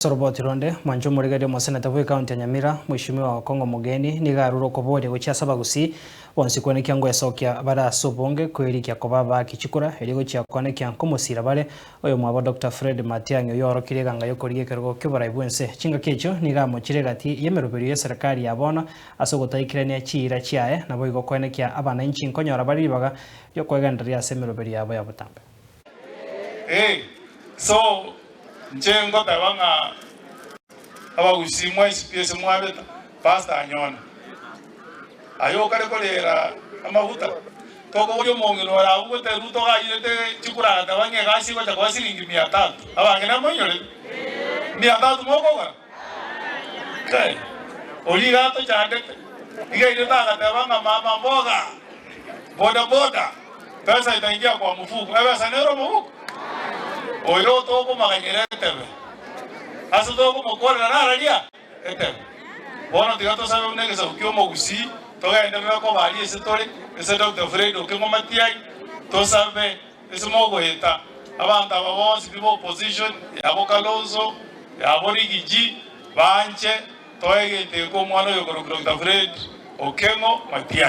Soroboti ronde mwanjo murigade mwaseneta wa county ya Nyamira mheshimiwa wa Kongo Mugeni ni garuro kobode gocha sabagusi bonsi kone kyango yasokia bara sobonge kweri kya kobaba kichikura eligo kya kone kya komosira bare oyo mwabo Dr. Fred Matiang'i yoro kirega yokoriye kergo kibara ibwense chinga kecho ni gamo chiregati yemerubiri ya serikali yabona asogotayikirania chira chiae nabo igo kone kya abana inchi nkonyora bari baga yo kwegenderia semerubiri yabo ya butambe. So njengo tabanga abagusimwa SPS mwabeta pasta anyona ayo kale kolera amavuta toko byo mongero arabu te ruto gayete chikura tabange gasi ko chakwa silingi 300 abange na monyole 300 moko ga kai oli gato chande igaire taga tabanga mama mboga boda pesa itaingia kwa mfuko pesa nero mfuko oiro toko maganyere tebe aso toko mokora na radia etebe bono tigato sabe unege sa ukio mogusi toga endera ko bali ese tore ese Dr. Fred okengo matiai to sabe ese mogo eta abanta babonsi bibo opposition yabo Kalonzo yabo Rigiji banche toege te ko mwana yo Dr. Fred okengo matiai